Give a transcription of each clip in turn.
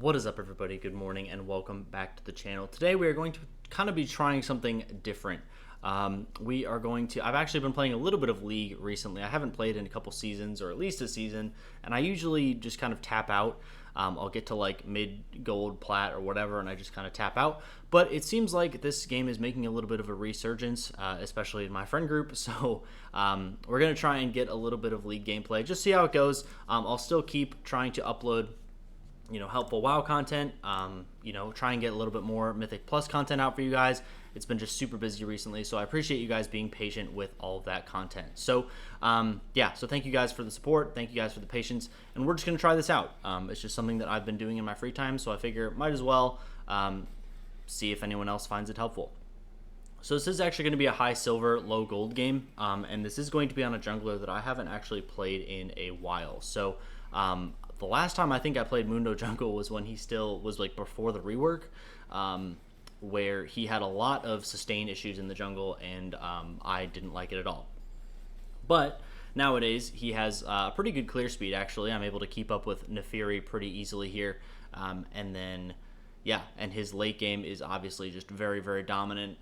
What is up, everybody? Good morning and welcome back to the channel. Today we are going to kind of be trying something different. I've actually been playing a little bit of League recently. I haven't played in a couple seasons, or at least a season, and I usually just kind of tap out. I'll get to like mid gold, plat, or whatever, and I just kind of tap out. But it seems like this game is making a little bit of a resurgence, especially in my friend group. So we're going to try and get a little bit of League gameplay, just see how it goes. I'll still keep trying to upload helpful WoW content, try and get a little bit more Mythic Plus content out for you guys. It's been just super busy recently, so I appreciate you guys being patient with all of that content. So, so thank you guys for the support. Thank you guys for the patience, and we're just going to try this out. It's just something that I've been doing in my free time, so I figure might as well see if anyone else finds it helpful. So this is actually going to be a high silver, low gold game, and this is going to be on a jungler that I haven't actually played in a while. So, the last time I think I played Mundo jungle was when he still was like before the rework, where he had a lot of sustain issues in the jungle, and I didn't like it at all. But nowadays he has a pretty good clear speed. Actually, I'm able to keep up with Neferi pretty easily here, and his late game is obviously just very, very dominant.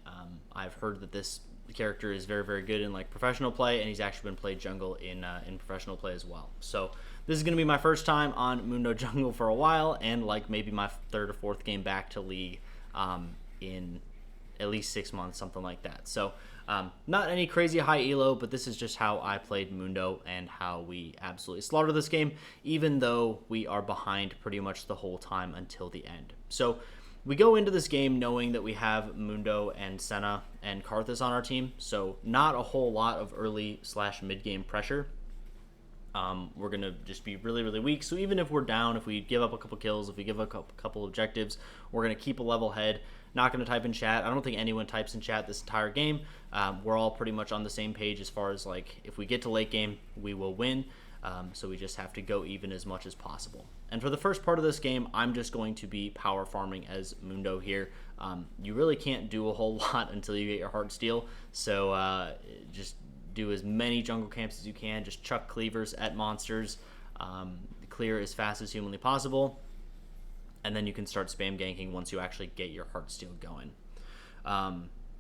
I've heard that this character is very, very good in like professional play, and he's actually been played jungle in professional play as well. So this is going to be my first time on Mundo jungle for a while, and like maybe my third or fourth game back to League in at least 6 months, something like that. So not any crazy high elo, but this is just how I played Mundo and how we absolutely slaughter this game, even though we are behind pretty much the whole time until the end. So we go into this game knowing that we have Mundo and Senna and Karthus on our team, so not a whole lot of early/mid-game pressure. We're going to just be really, really weak. So even if we're down, if we give up a couple kills, if we give up a couple objectives, we're going to keep a level head. Not going to type in chat. I don't think anyone types in chat this entire game. We're all pretty much on the same page as far as like if we get to late game, we will win. So we just have to go even as much as possible. And for the first part of this game, I'm just going to be power farming as Mundo here. You really can't do a whole lot until you get your heart steal. So just do as many jungle camps as you can. Just chuck cleavers at monsters. Clear as fast as humanly possible. And then you can start spam ganking once you actually get your heart steal going.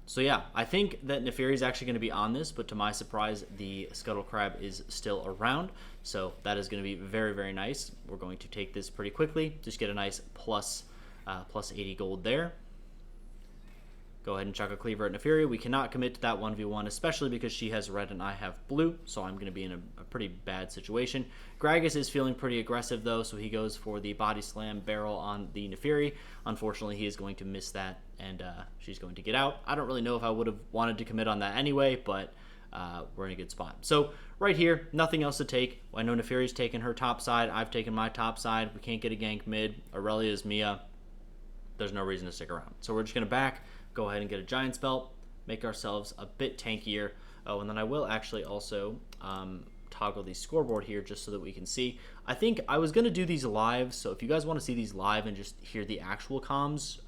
So yeah, I think that Neferi is actually going to be on this, but to my surprise, the Scuttle Crab is still around. So that is going to be very, very nice. We're going to take this pretty quickly. Just get a nice plus 80 gold there. Go ahead and chuck a cleaver at Neferi. We cannot commit to that 1v1, especially because she has red and I have blue, so I'm going to be in a pretty bad situation. Gragas is feeling pretty aggressive, though, so he goes for the body slam barrel on the Neferi. Unfortunately, he is going to miss that, and she's going to get out. I don't really know if I would have wanted to commit on that anyway, but we're in a good spot. So right here, nothing else to take. I know Neferi's taken her top side. I've taken my top side. We can't get a gank mid. Aurelia's Mia. There's no reason to stick around. So we're just going to back. Go ahead and get a Giant's Belt, make ourselves a bit tankier. Oh, and then I will actually also toggle the scoreboard here just so that we can see. I think I was going to do these live, so if you guys want to see these live and just hear the actual comms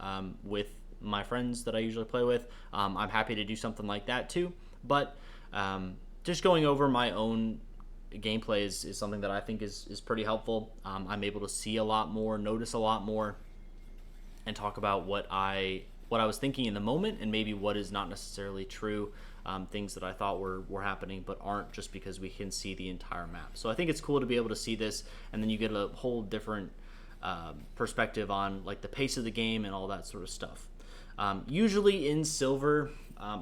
with my friends that I usually play with, I'm happy to do something like that too. But just going over my own gameplay is something that I think is pretty helpful. I'm able to see a lot more, notice a lot more, and talk about what I was thinking in the moment, and maybe what is not necessarily true, things that I thought were happening but aren't, just because we can see the entire map. So I think it's cool to be able to see this, and then you get a whole different perspective on like the pace of the game and all that sort of stuff. Usually in silver,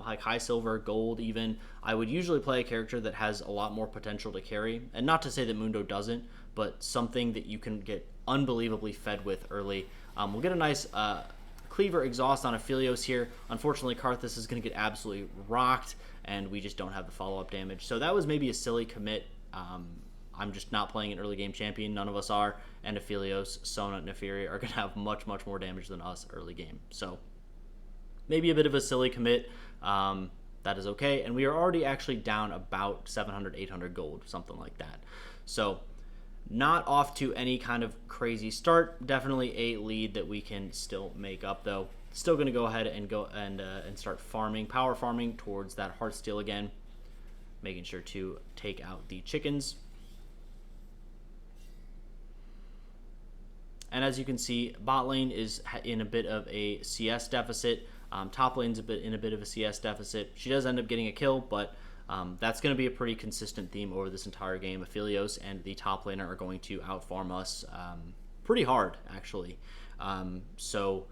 like high silver, gold even, I would usually play a character that has a lot more potential to carry, and not to say that Mundo doesn't, but something that you can get unbelievably fed with early. We'll get a nice Cleaver exhaust on Aphelios here. Unfortunately, Karthus is going to get absolutely rocked, and we just don't have the follow-up damage. So that was maybe a silly commit. I'm just not playing an early game champion. None of us are. And Aphelios, Sona, and Neferi are going to have much, much more damage than us early game. So maybe a bit of a silly commit. That is okay. And we are already actually down about 700, 800 gold, something like that. So not off to any kind of crazy start. Definitely a lead that we can still make up, though. Still going to go ahead and start farming, power farming towards that heart steal again. Making sure to take out the chickens. And as you can see, bot lane is in a bit of a CS deficit. Top lane's in a bit of a CS deficit. She does end up getting a kill, but that's going to be a pretty consistent theme over this entire game. Aphelios and the top laner are going to outfarm us pretty hard, actually. So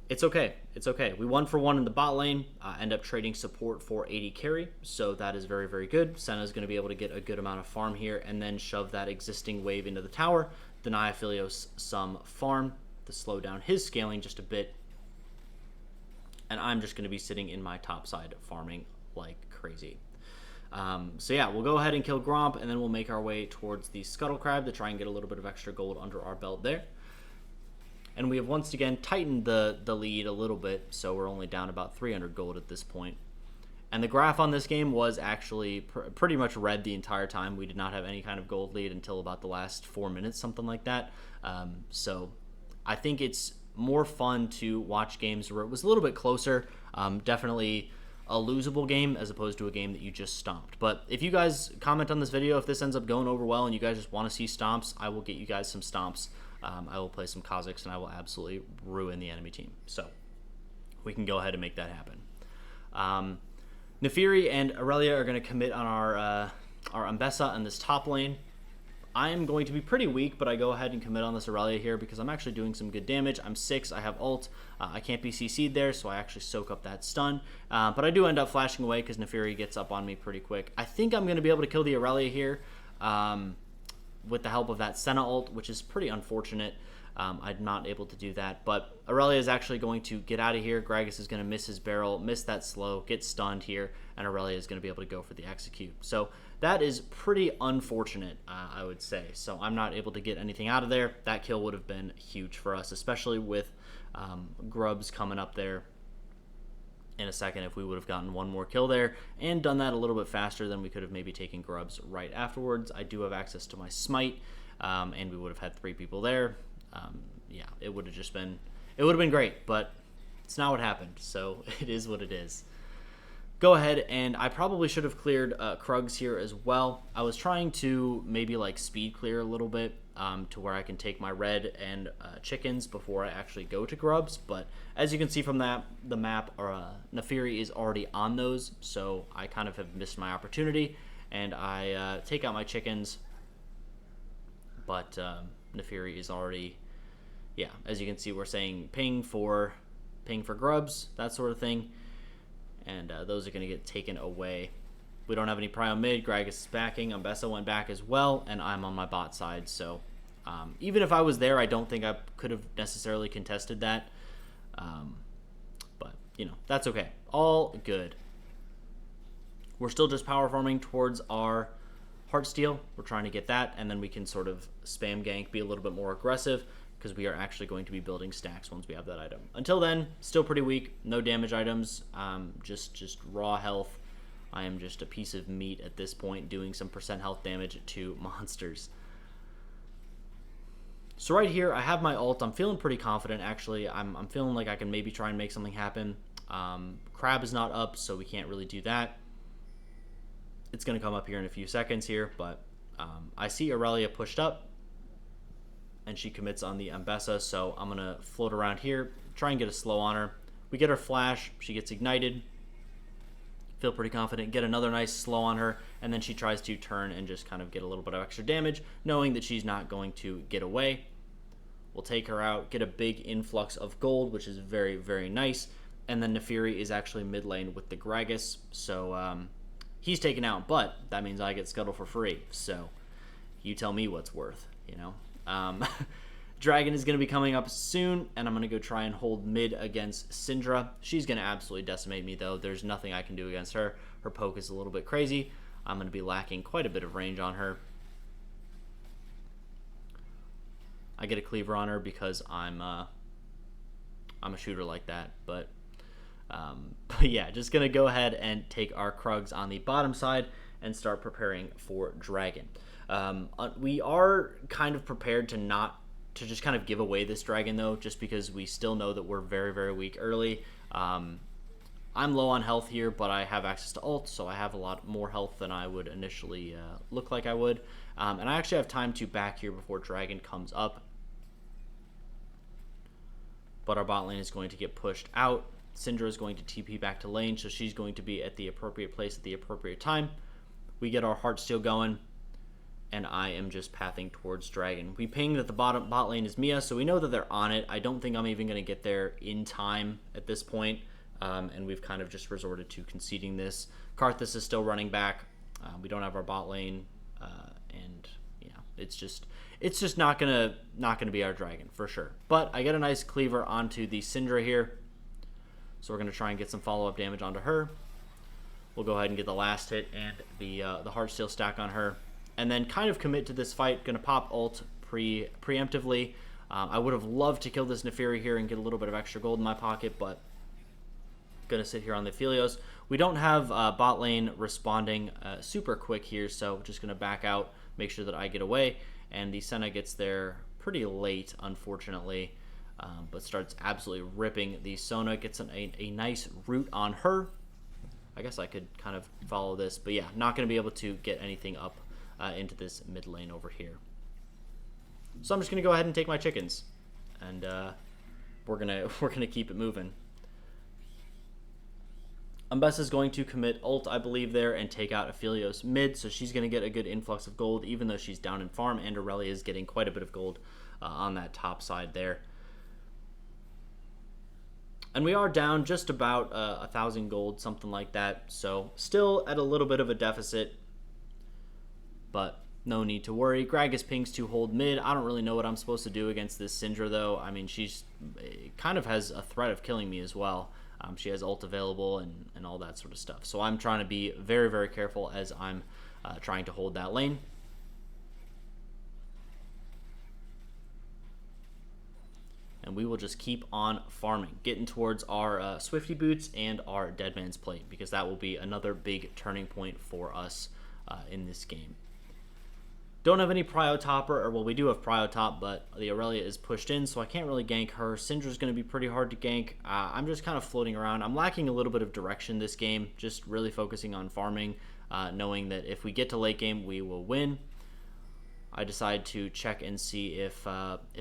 it's okay. It's okay. We 1-for-1 in the bot lane, end up trading support for AD carry, so that is very, very good. Senna's going to be able to get a good amount of farm here and then shove that existing wave into the tower, deny Aphelios some farm to slow down his scaling just a bit, and I'm just going to be sitting in my top side farming like crazy. So yeah, we'll go ahead and kill Gromp, and then we'll make our way towards the Scuttle Crab to try and get a little bit of extra gold under our belt there. And we have once again tightened the lead a little bit, so we're only down about 300 gold at this point. And the graph on this game was actually pretty much red the entire time. We did not have any kind of gold lead until about the last 4 minutes, something like that. So I think it's more fun to watch games where it was a little bit closer. Definitely a losable game as opposed to a game that you just stomped. But if you guys comment on this video, if this ends up going over well and you guys just want to see stomps, I will get you guys some stomps. I will play some Kazakhs and I will absolutely ruin the enemy team. So we can go ahead and make that happen. Nefiri and Aurelia are going to commit on our Ambessa on this top lane. I am going to be pretty weak, but I go ahead and commit on this Aurelia here because I'm actually doing some good damage. I'm 6, I have ult, I can't be CC'd there, so I actually soak up that stun. But I do end up flashing away because Nefiri gets up on me pretty quick. I think I'm going to be able to kill the Aurelia here with the help of that Senna ult, which is pretty unfortunate. I'm not able to do that, but Aurelia is actually going to get out of here. Gragas is going to miss his barrel, miss that slow, get stunned here, and Aurelia is going to be able to go for the execute. So that is pretty unfortunate, I would say. So I'm not able to get anything out of there. That kill would have been huge for us, especially with Grubs coming up there in a second. If we would have gotten one more kill there and done that a little bit faster, then we could have maybe taken Grubs right afterwards. I do have access to my smite, and we would have had 3 people there. Yeah, it would have been great, but it's not what happened, so it is what it is. Go ahead, and I probably should have cleared Krugs here as well. I was trying to maybe like speed clear a little bit to where I can take my red and chickens before I actually go to Grubs, but as you can see from the map, Nefiri is already on those, so I kind of have missed my opportunity, and I take out my chickens, but Nefiri is already, yeah, as you can see, we're saying ping for Grubs, that sort of thing, and those are going to get taken away. We don't have any prio mid. Gragas is backing. Ambessa went back as well, and I'm on my bot side, so even if I was there, I don't think I could have necessarily contested that, but, you know, that's okay. All good. We're still just power farming towards our Heartsteel. We're trying to get that, and then we can sort of spam gank, be a little bit more aggressive, because we are actually going to be building stacks once we have that item. Until then, still pretty weak. No damage items, just raw health. I am just a piece of meat at this point, doing some % health damage to monsters. So right here, I have my ult. I'm feeling pretty confident, actually. I'm feeling like I can maybe try and make something happen. Crab is not up, so we can't really do that. It's going to come up here in a few seconds here, but I see Aurelia pushed up, and she commits on the Ambessa, so I'm going to float around here, try and get a slow on her. We get her flash, she gets ignited, feel pretty confident, get another nice slow on her, and then she tries to turn and just kind of get a little bit of extra damage, knowing that she's not going to get away. We'll take her out, get a big influx of gold, which is very, very nice, and then Nefiri is actually mid lane with the Gragas, so he's taken out, but that means I get Scuttle for free, so you tell me what's worth, you know? Dragon is going to be coming up soon, and I'm going to go try and hold mid against Syndra. She's going to absolutely decimate me, though. There's nothing I can do against her. Her poke is a little bit crazy. I'm going to be lacking quite a bit of range on her. I get a cleaver on her because I'm a shooter like that, but yeah, just going to go ahead and take our Krugs on the bottom side and start preparing for Dragon. We are kind of prepared to just kind of give away this Dragon, though, just because we still know that we're very, very weak early. I'm low on health here, but I have access to ult, so I have a lot more health than I would initially look like I would. And I actually have time to back here before Dragon comes up. but our bot lane is going to get pushed out. Syndra is going to TP back to lane, so she's going to be at the appropriate place at the appropriate time. We get our Heartsteel going, and I am just pathing towards Dragon. We ping that the bot lane is Mia, so we know that they're on it. I don't think I'm even going to get there in time at this point, and we've kind of just resorted to conceding this. Karthus is still running back. We don't have our bot lane, and yeah, it's just not gonna be our Dragon for sure. But I get a nice cleaver onto the Syndra here, so we're gonna try and get some follow-up damage onto her. We'll go ahead and get the last hit and the Heartsteel stack on her, and then kind of commit to this fight. Gonna pop ult preemptively. I would have loved to kill this Neferi here and get a little bit of extra gold in my pocket, but gonna sit here on the Aphelios. We don't have bot lane responding super quick here, so just gonna back out, make sure that I get away, and the Senna gets there pretty late, unfortunately, but starts absolutely ripping the Sona. Gets a nice root on her. I guess I could kind of follow this, but yeah, not gonna be able to get anything up into this mid lane over here. So I'm just gonna go ahead and take my chickens, and we're gonna keep it moving. Umbessa's going to commit ult, I believe, there and take out Aphelios mid, so she's going to get a good influx of gold, even though she's down in farm, and Aurelia is getting quite a bit of gold on that top side there. And we are down just about 1,000 gold, something like that, so still at a little bit of a deficit, but no need to worry. Gragas pings to hold mid. I don't really know what I'm supposed to do against this Syndra, though. I mean, she's kind of has a threat of killing me as well. She has ult available and all that sort of stuff. So I'm trying to be very, very careful as I'm trying to hold that lane. And we will just keep on farming, getting towards our Swifty Boots and our Deadman's Plate, because that will be another big turning point for us in this game. Don't have any Prio Topper, or well, we do have Prio Top, but the Aurelia is pushed in, so I can't really gank her. Syndra's going to be pretty hard to gank. I'm just kind of floating around. I'm lacking a little bit of direction this game, just really focusing on farming, knowing that if we get to late game, we will win. I decide to check and see if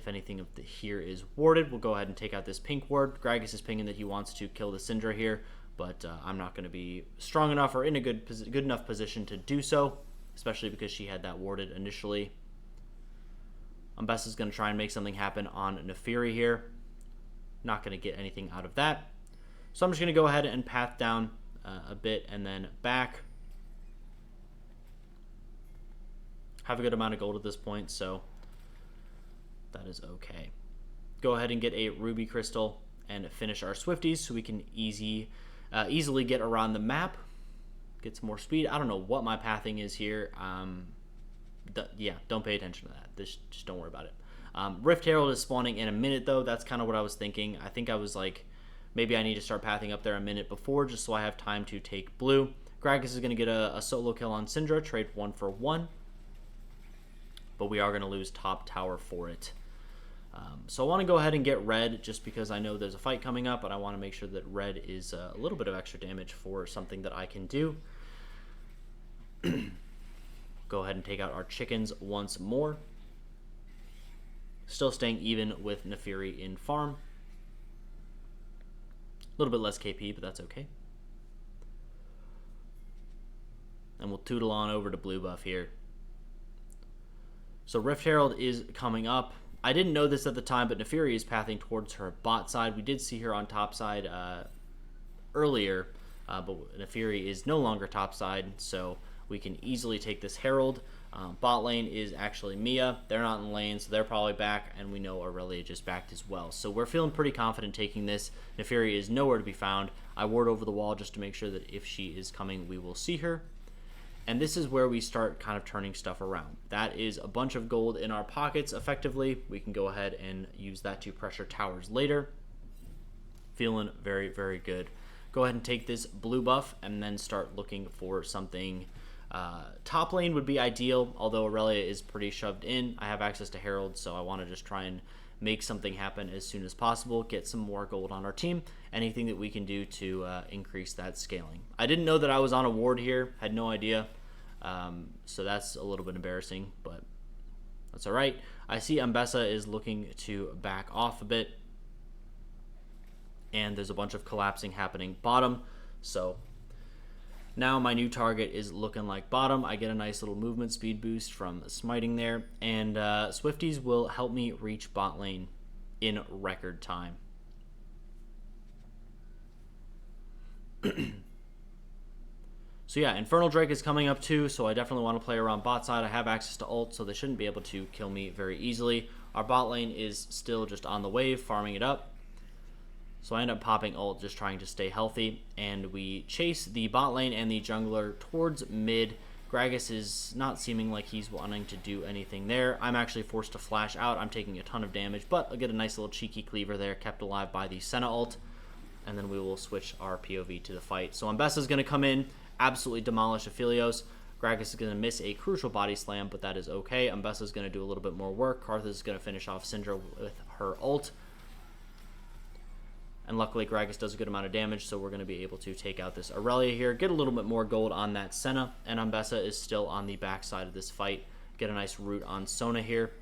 anything of here is warded. We'll go ahead and take out this pink ward. Gragas is pinging that he wants to kill the Syndra here, but I'm not going to be strong enough or in a good enough position to do so, especially because she had that warded initially. Umbessa's going to try and make something happen on Neferi here. Not going to get anything out of that. So I'm just going to go ahead and path down a bit and then back. Have a good amount of gold at this point, so that is okay. Go ahead and get a ruby crystal and finish our Swifties so we can easily get around the map. Get some more speed. I don't know what my pathing is here. Yeah, don't pay attention to that. Just don't worry about it. Rift Herald is spawning in a minute, though. That's kind of what I was thinking. I think I was like, maybe I need to start pathing up there a minute before, just so I have time to take blue. Gragas is going to get a solo kill on Syndra, trade 1 for 1. But we are going to lose top tower for it. So I want to go ahead and get red, just because I know there's a fight coming up, but I want to make sure that red is a little bit of extra damage for something that I can do. Go ahead and take out our chickens once more. Still staying even with Neferi in farm. A little bit less KP, but that's okay. And we'll tootle on over to blue buff here. So Rift Herald is coming up. I didn't know this at the time, but Neferi is pathing towards her bot side. We did see her on top side earlier, but Neferi is no longer top side, so we can easily take this Herald. Bot lane is actually Mia. They're not in lane, so they're probably back, and we know Aurelia just backed as well. So we're feeling pretty confident taking this. Neferi is nowhere to be found. I ward over the wall just to make sure that if she is coming, we will see her. And this is where we start kind of turning stuff around. That is a bunch of gold in our pockets, effectively. We can go ahead and use that to pressure towers later. Feeling very, very good. Go ahead and take this blue buff and then start looking for something. Top lane would be ideal, although Aurelia is pretty shoved in. I have access to Herald, so I want to just try and make something happen as soon as possible, get some more gold on our team, anything that we can do to increase that scaling. I didn't know that I was on a ward here, had no idea, so that's a little bit embarrassing, but that's all right. I see Umbessa is looking to back off a bit. and there's a bunch of collapsing happening bottom. So now my new target is looking like bottom. I get a nice little movement speed boost from smiting there, and Swifties will help me reach bot lane in record time. So yeah, Infernal Drake is coming up too, so I definitely want to play around bot side. I have access to ult, so they shouldn't be able to kill me very easily. Our bot lane is still just on the wave, farming it up. So I end up popping ult, just trying to stay healthy, and we chase the bot lane and the jungler towards mid. Gragas is not seeming like he's wanting to do anything there. I'm actually forced to flash out. I'm taking a ton of damage, but I'll get a nice little cheeky cleaver there, kept alive by the Senna ult, and then we will switch our POV to the fight. So Ambessa's going to come in, absolutely demolish Aphelios. Gragas is going to miss a crucial body slam, but that is okay. Ambessa is going to do a little bit more work. Karthus is going to finish off Syndra with her ult. And luckily, Gragas does a good amount of damage, so we're going to be able to take out this Aurelia here, get a little bit more gold on that Senna, and Ambessa is still on the backside of this fight. Get a nice root on Sona here.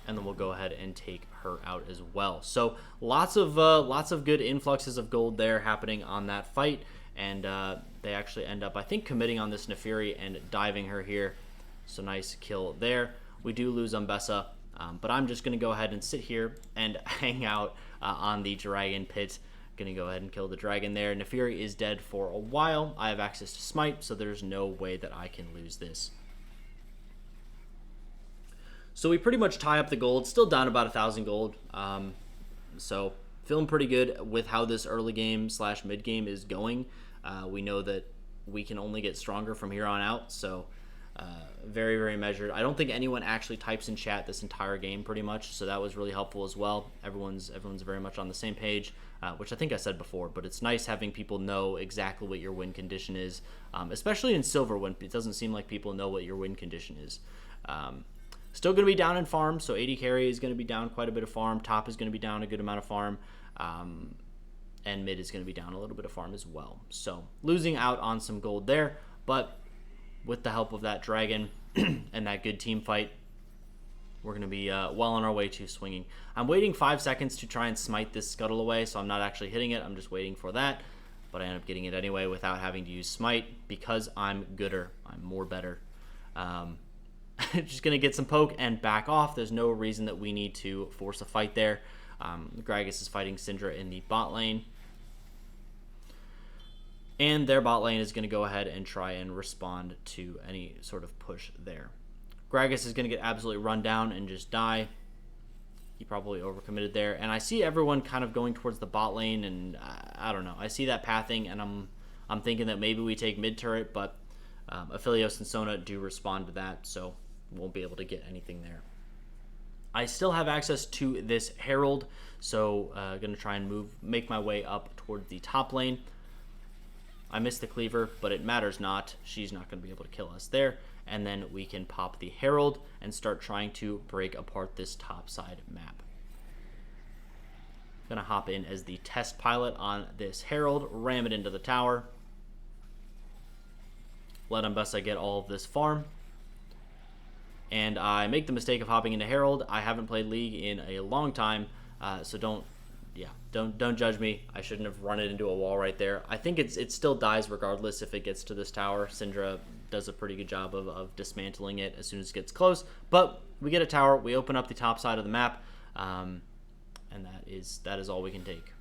And then we'll go ahead and take her out as well. So lots of good influxes of gold there happening on that fight, and they actually end up, I think, committing on this Neferi and diving her here. So nice kill there. We do lose Ambessa, but I'm just going to go ahead and sit here and hang out on the dragon pit. Going to go ahead and kill the dragon there. Neferi is dead for a while. I have access to smite, so there's no way that I can lose this. So we pretty much tie up the gold, still down about 1,000 gold. So feeling pretty good with how this early game / mid game is going. We know that we can only get stronger from here on out. So very, very measured. I don't think anyone actually types in chat this entire game pretty much. So that was really helpful as well. Everyone's very much on the same page, which I think I said before. But it's nice having people know exactly what your win condition is, especially in silver when it doesn't seem like people know what your win condition is. Still going to be down in farm, so AD carry is going to be down quite a bit of farm. Top is going to be down a good amount of farm. And mid is going to be down a little bit of farm as well. So losing out on some gold there, but with the help of that dragon and that good team fight, we're going to be well on our way to swinging. I'm waiting 5 seconds to try and smite this scuttle away, so I'm not actually hitting it. I'm just waiting for that, but I end up getting it anyway without having to use smite because I'm gooder. I'm more better. Just going to get some poke and back off. There's no reason that we need to force a fight there. Gragas is fighting Syndra in the bot lane. And their bot lane is going to go ahead and try and respond to any sort of push there. Gragas is going to get absolutely run down and just die. He probably overcommitted there. And I see everyone kind of going towards the bot lane, and I don't know. I see that pathing, and I'm thinking that maybe we take mid turret, but Aphelios and Sona do respond to that, so won't be able to get anything there. I still have access to this Herald, so going to try and make my way up toward the top lane. I missed the cleaver, but it matters not. She's not going to be able to kill us there. And then we can pop the Herald and start trying to break apart this top side map. Going to hop in as the test pilot on this Herald, ram it into the tower. Let Ambessa get all of this farm. And I make the mistake of hopping into Herald. I haven't played League in a long time, so don't judge me. I shouldn't have run it into a wall right there. I think it still dies regardless if it gets to this tower. Syndra does a pretty good job of dismantling it as soon as it gets close. But we get a tower, we open up the top side of the map, and that is all we can take.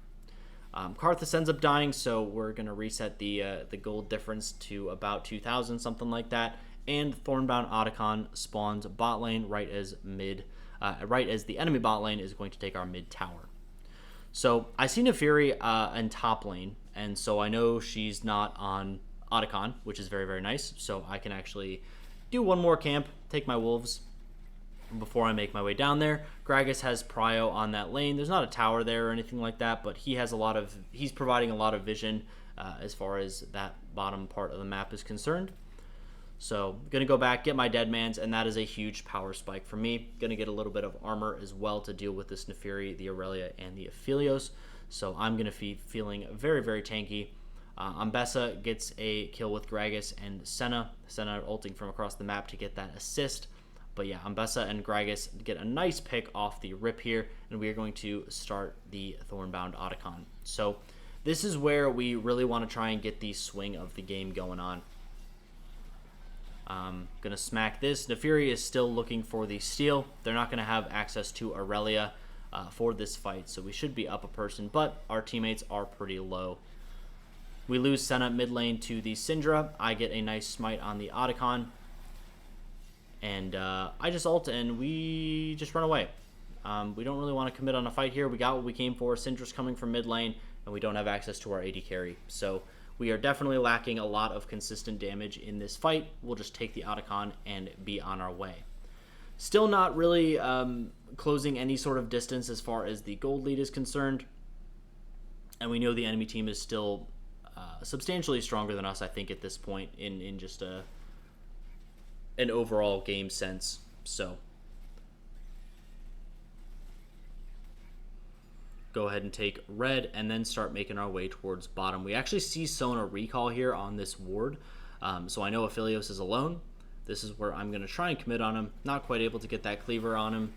Karthus ends up dying, so we're gonna reset the gold difference to about 2,000, something like that. And Thornbound Otacon spawns bot lane right as the enemy bot lane is going to take our mid tower. So I see Neferi in top lane, and so I know she's not on Otacon, which is very, very nice. So I can actually do one more camp, take my wolves before I make my way down there. Gragas has prio on that lane. There's not a tower there or anything like that, but he's providing a lot of vision as far as that bottom part of the map is concerned. So I'm going to go back, get my Deadmans, and that is a huge power spike for me. Going to get a little bit of armor as well to deal with this Neferi, the Aurelia, and the Aphelios. So I'm going to be feeling very, very tanky. Ambessa gets a kill with Gragas and Senna. Senna ulting from across the map to get that assist. But yeah, Ambessa and Gragas get a nice pick off the rip here, and we are going to start the Thornbound Otacon. So this is where we really want to try and get the swing of the game going on. Going to smack this. Neferi is still looking for the steal. They're not going to have access to Aurelia for this fight, so we should be up a person, but our teammates are pretty low. We lose Senna mid lane to the Syndra. I get a nice smite on the Otacon. And I just ult and we just run away. We don't really want to commit on a fight here. We got what we came for. Syndra's coming from mid lane, and we don't have access to our AD carry. So we are definitely lacking a lot of consistent damage in this fight. We'll just take the Otacon and be on our way. Still not really closing any sort of distance as far as the gold lead is concerned. And we know the enemy team is still substantially stronger than us, I think, at this point in just an overall game sense. So go ahead and take red and then start making our way towards bottom. We actually see Sona recall here on this ward. So I know Aphelios is alone. This is where I'm going to try and commit on him. Not quite able to get that cleaver on him,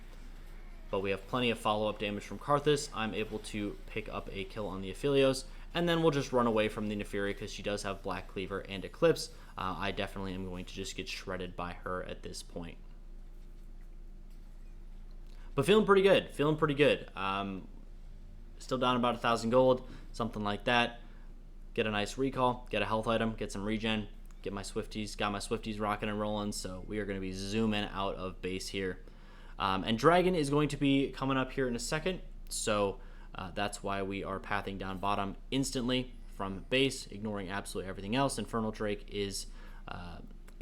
but we have plenty of follow-up damage from Karthus. I'm able to pick up a kill on the Aphelios, and then we'll just run away from the Neferi because she does have Black Cleaver and Eclipse. I definitely am going to just get shredded by her at this point. But feeling pretty good. Feeling pretty good. Still down about 1,000 gold, something like that. Get a nice recall, get a health item, get some regen, get my Swifties. Got my Swifties rocking and rolling, so we are going to be zooming out of base here. And Dragon is going to be coming up here in a second, so that's why we are pathing down bottom instantly from base, ignoring absolutely everything else. Infernal Drake is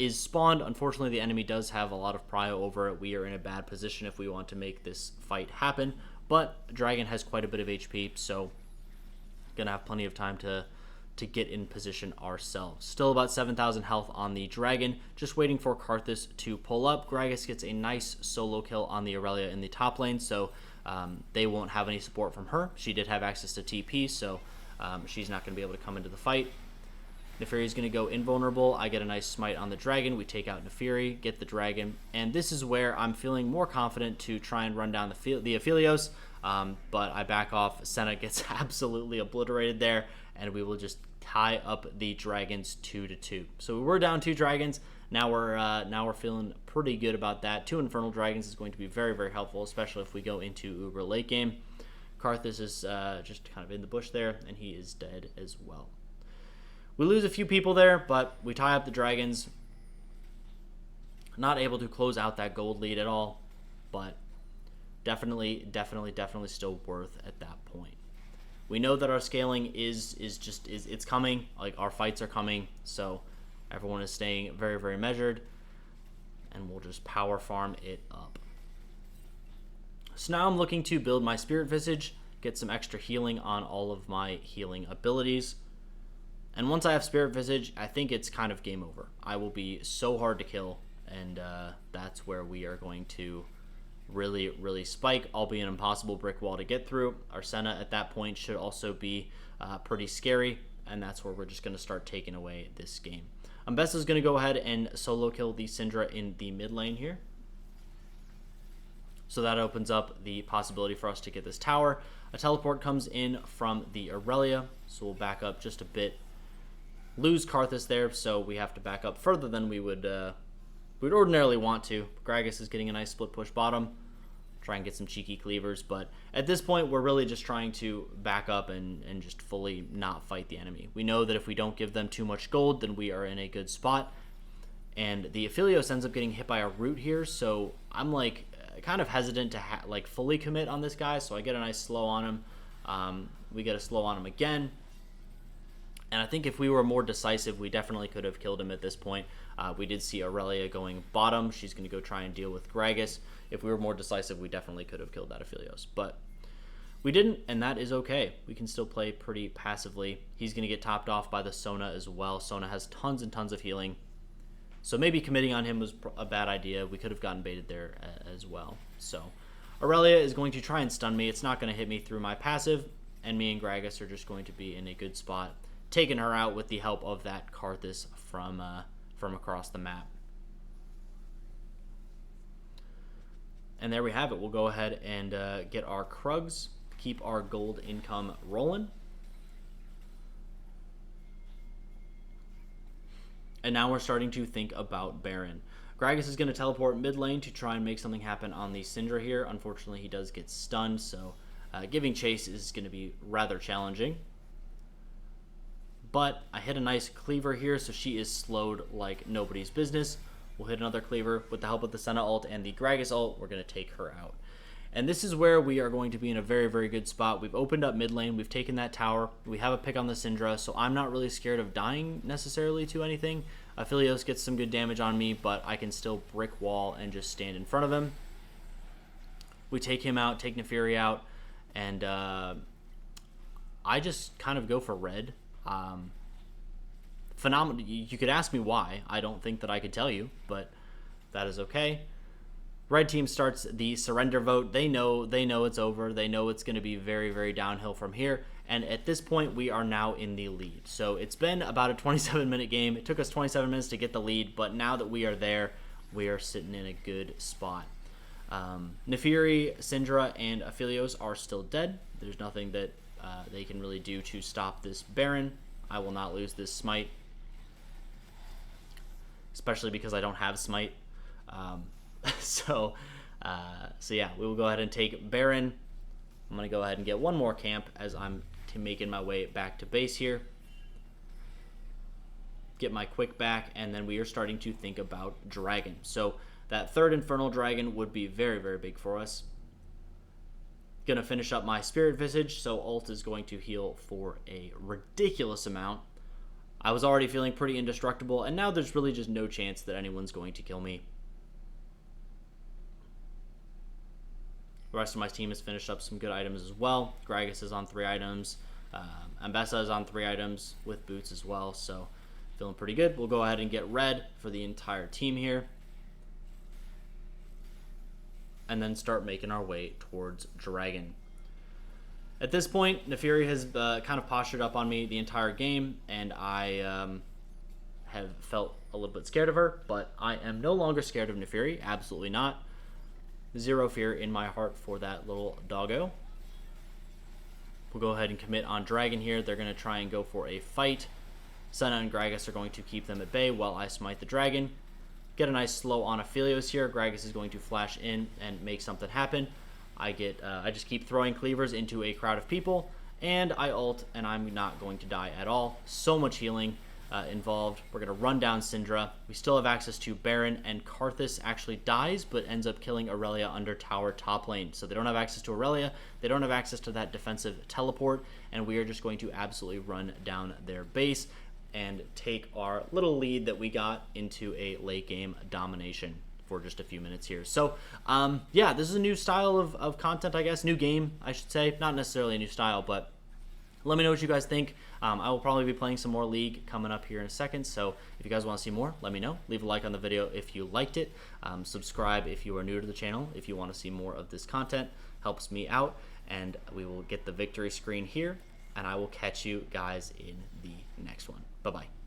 spawned. Unfortunately, the enemy does have a lot of prio over it. We are in a bad position if we want to make this fight happen, but Dragon has quite a bit of HP, so gonna have plenty of time to get in position ourselves. Still about 7,000 health on the Dragon, just waiting for Karthus to pull up. Gragas gets a nice solo kill on the Aurelia in the top lane, so they won't have any support from her. She did have access to TP, so she's not going to be able to come into the fight. Neferi is going to go invulnerable. I get a nice smite on the Dragon. We take out Neferi, get the Dragon, and this is where I'm feeling more confident to try and run down the Aphelios, but I back off. Senna gets absolutely obliterated there, and we will just tie up the Dragons 2-2. So we were down 2 Dragons. Now we're feeling pretty good about that. 2 Infernal Dragons is going to be very, very helpful, especially if we go into Uber late game. Karthus is just kind of in the bush there, and he is dead as well. We lose a few people there, but we tie up the Dragons. Not able to close out that gold lead at all, but definitely still worth at that point. We know that our scaling is it's coming. Like, our fights are coming, so everyone is staying very, very measured, and we'll just power farm it up. So now I'm looking to build my Spirit Visage, get some extra healing on all of my healing abilities. And once I have Spirit Visage, I think it's kind of game over. I will be so hard to kill, and that's where we are going to really, really spike. I'll be an impossible brick wall to get through. Our Senna at that point should also be pretty scary, and that's where we're just going to start taking away this game. Ambessa is going to go ahead and solo kill the Syndra in the mid lane here. So that opens up the possibility for us to get this tower. A teleport comes in from the Aurelia, so we'll back up just a bit. Lose Karthus there, so we have to back up further than we would ordinarily want to. Gragas is getting a nice split push bottom. Try and get some cheeky cleavers, but at this point we're really just trying to back up and just fully not fight the enemy. We know that if we don't give them too much gold, then we are in a good spot. And the Aphelios ends up getting hit by a root here, so I'm like kind of hesitant to fully commit on this guy, so I get a nice slow on him. We get a slow on him again. And I think if we were more decisive, we definitely could have killed him at this point. We did see Aurelia going bottom. She's going to go try and deal with Gragas. If we were more decisive, we definitely could have killed that Aphelios. But we didn't, and that is okay. We can still play pretty passively. He's going to get topped off by the Sona as well. Sona has tons and tons of healing. So maybe committing on him was a bad idea. We could have gotten baited there as well. So Aurelia is going to try and stun me. It's not going to hit me through my passive, and me and Gragas are just going to be in a good spot, taking her out with the help of that Karthus from across the map. And there we have it. We'll go ahead and get our Krugs, keep our gold income rolling. And now we're starting to think about Baron. Gragas is going to teleport mid lane to try and make something happen on the Syndra here. Unfortunately, he does get stunned, so giving chase is going to be rather challenging. But I hit a nice cleaver here, so she is slowed like nobody's business. We'll hit another cleaver with the help of the Senna ult and the Gragas ult. We're going to take her out. And this is where we are going to be in a very, very good spot. We've opened up mid lane. We've taken that tower. We have a pick on the Syndra, so I'm not really scared of dying necessarily to anything. Aphelios gets some good damage on me, but I can still brick wall and just stand in front of him. We take him out, take Neferi out, and I just kind of go for red. Phenomenal. You could ask me why. I don't think that I could tell you, but that is okay. Red team starts the surrender vote. They know it's over. They know it's going to be very, very downhill from here. And at this point, we are now in the lead. So it's been about a 27-minute game. It took us 27 minutes to get the lead, but now that we are there, we are sitting in a good spot. Neferi, Syndra, and Aphelios are still dead. There's nothing that they can really do to stop this Baron. I will not lose this smite, especially because I don't have smite. So yeah, we will go ahead and take Baron. I'm going to go ahead and get one more camp as I'm making my way back to base here. Get my quick back, and then we are starting to think about Dragon. So that third Infernal Dragon would be very, very big for us. Gonna finish up my Spirit Visage, so ult is going to heal for a ridiculous amount. I was already feeling pretty indestructible, and now there's really just no chance that anyone's going to kill me. The rest of my team has finished up some good items as well. Gragas is on 3 items. Ambessa is on 3 items with boots as well, so feeling pretty good. We'll go ahead and get red for the entire team here, and then start making our way towards Dragon. At this point, Neferi has kind of postured up on me the entire game, and I have felt a little bit scared of her, but I am no longer scared of Neferi. Absolutely not. Zero fear in my heart for that little doggo. We'll go ahead and commit on Dragon here. They're going to try and go for a fight. Senna and Gragas are going to keep them at bay while I smite the Dragon. Get a nice slow on Aphelios here. Gragas is going to flash in and make something happen. I just keep throwing cleavers into a crowd of people, and I ult, and I'm not going to die at all. So much healing involved. We're going to run down Syndra. We still have access to Baron, and Karthus actually dies, but ends up killing Aurelia under tower top lane. So they don't have access to Aurelia. They don't have access to that defensive teleport, and we are just going to absolutely run down their base and take our little lead that we got into a late game domination for just a few minutes here. So yeah, this is a new style of content, I guess. New game, I should say. Not necessarily a new style, but let me know what you guys think. I will probably be playing some more League coming up here in a second, so if you guys want to see more, let me know. Leave a like on the video if you liked it. Subscribe if you are new to the channel. If you want to see more of this content, helps me out, and we will get the victory screen here, and I will catch you guys in the next one. Bye-bye.